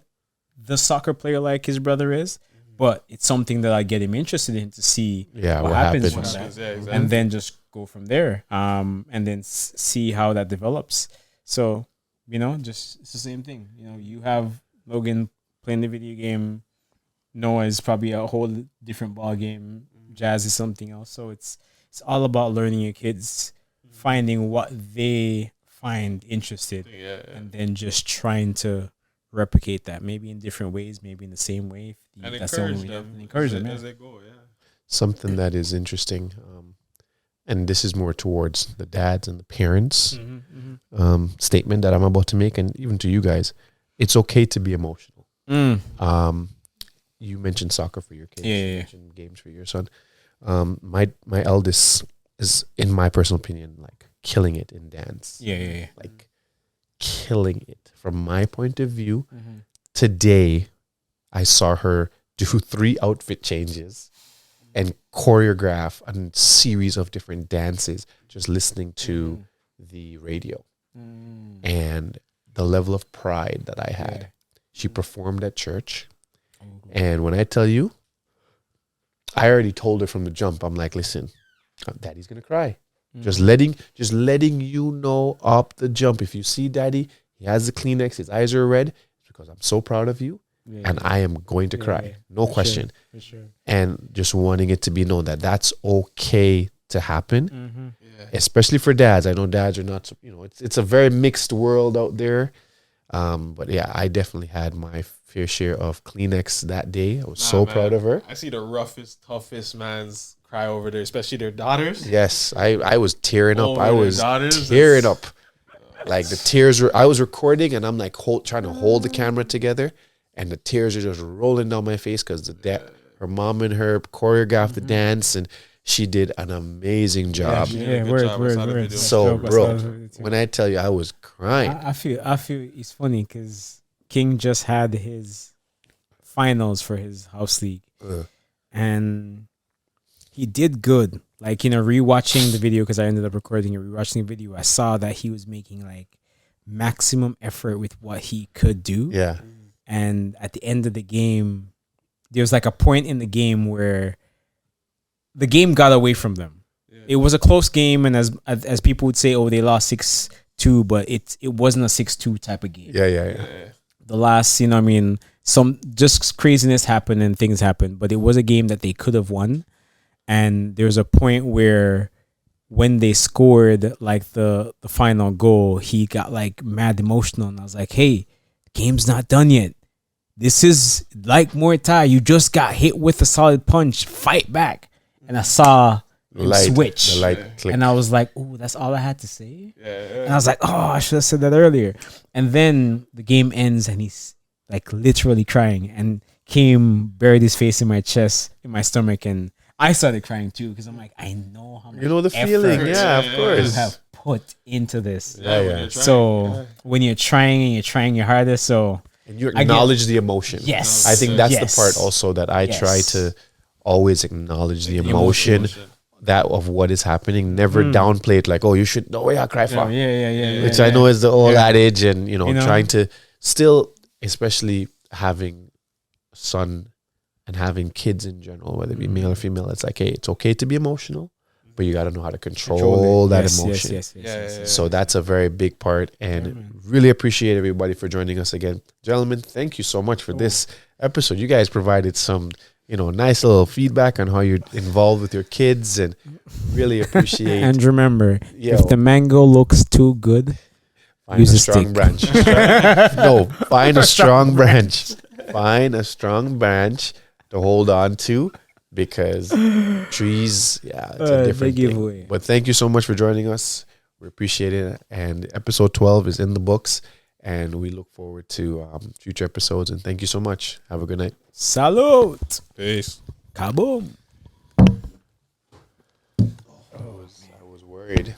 C: the soccer player like his brother is, but it's something that I get him interested in to see
A: Yeah,
C: what
A: what
C: happens
A: happens.
C: from that,
B: Yeah, exactly.
C: and then just go from there. And then see how that develops. So just it's the same thing. You have Logan playing the video game. Noah is probably a whole different ball game. Jazz is something else. So it's all about learning your kids, finding what they find interested,
B: Yeah.
C: and then just trying to replicate that, maybe in different ways, maybe in the same way.
B: And
C: That's the only
B: encourage
C: way.
B: them.
C: And encourage them.
B: as
C: Yeah.
B: they go. Yeah.
A: Something that is interesting, and this is more towards the dads and the parents. Statement that I'm about to make, and even to you guys, it's okay to be emotional. You mentioned soccer for your kids.
C: Yeah,
A: You
C: yeah.
A: mentioned games for your son. My eldest is, in my personal opinion, like killing it in dance.
C: Yeah.
A: Like killing it. From my point of view, today I saw her do 3 outfit changes and choreograph a series of different dances just listening to the radio. And the level of pride that I had.
C: Yeah.
A: She performed at church. And when I tell you, I already told her from the jump, I'm like, listen, daddy's going to cry. Just letting you know up the jump. If you see daddy, he has the Kleenex, his eyes are red, it's because I'm so proud of you. And I am going to cry.
C: yeah.
A: No
C: For
A: question.
C: Sure. For sure.
A: And just wanting it to be known that that's okay to happen.
B: Yeah.
A: Especially for dads. I know dads are not, it's a very mixed world out there. But yeah, I definitely had my fair share of Kleenex that day. I was so
B: man.
A: proud of her.
B: I see the roughest, toughest mans cry over there, especially their daughters.
A: Yes, I was tearing up.
B: Oh,
A: I
B: their
A: was
B: daughters,
A: tearing
B: that's-
A: up. Like the tears were, I was recording and I'm like trying to hold the camera together, and the tears are just rolling down my face because her mom and her choreographed the dance, and she did an amazing job.
B: she did a
C: Yeah,
B: good
C: word.
B: job. I saw the video.
A: So,
C: Dope. I
A: bro,
C: saw the video too.
A: when I tell you I was crying,
C: I feel it's funny because King just had his finals for his house league, and he did good. Like rewatching the video, because I ended up recording and rewatching the video, I saw that he was making like maximum effort with what he could do.
A: yeah,
C: And at the end of the game, there was like a point in the game where the game got away from them. It was a close game, and as people would say, oh, they lost 6-2, but it wasn't a 6-2 type of game.
A: yeah.
C: The last, some just craziness happened and things happened, but it was a game that they could have won. And there was a point where when they scored like the final goal, he got like mad emotional, and I was like, hey, game's not done yet. This is like Muay Thai. You just got hit with a solid punch. Fight back. And I saw him switch.
A: The light click.
C: And I was like, oh, that's all I had to say?
B: Yeah.
C: And I was like, oh, I should have said that earlier. And then the game ends and he's like literally crying, and Kim buried his face in my chest, in my stomach, and I started crying too, because I'm like, I know how much
A: You know the
C: effort
A: feeling, yeah, of
C: you
A: course.
C: have put into this.
B: Yeah, when
A: yeah.
B: you're trying,
C: So when you're trying and you're trying your hardest, so
A: And you
C: I get-
A: acknowledge the emotion.
C: yes,
A: I think that's
C: yes.
A: the part also that I try
C: Yes.
A: to always acknowledge the
C: The
A: emotion
B: emotion.
A: that of what is happening. Never downplay it like, oh, you should know where I cry for.
C: Yeah.
A: Which I know is the old
C: Yeah.
A: adage, and
C: You know?
A: trying to still, especially having a son and having kids in general, whether it be male or female, it's like, hey, it's okay to be emotional, but you got to know how to control that
C: Yes,
A: emotion.
B: Yeah.
A: So that's a very big part, and really appreciate everybody for joining us again, gentlemen. Thank you so much for this episode. You guys provided some, nice little feedback on how you're involved with your kids, and really appreciate.
C: And remember,
A: Yo.
C: if the mango looks too good,
A: Find
C: use
A: a
C: a
A: strong
C: stick.
A: branch. No, find a strong branch. Find a strong branch to hold on to, because trees, it's a different
C: big
A: thing.
C: giveaway.
A: But thank you so much for joining us. We appreciate it. And episode 12 is in the books, and we look forward to future episodes. And thank you so much. Have a good night.
C: Salute.
B: Peace.
C: Kaboom.
A: I was worried.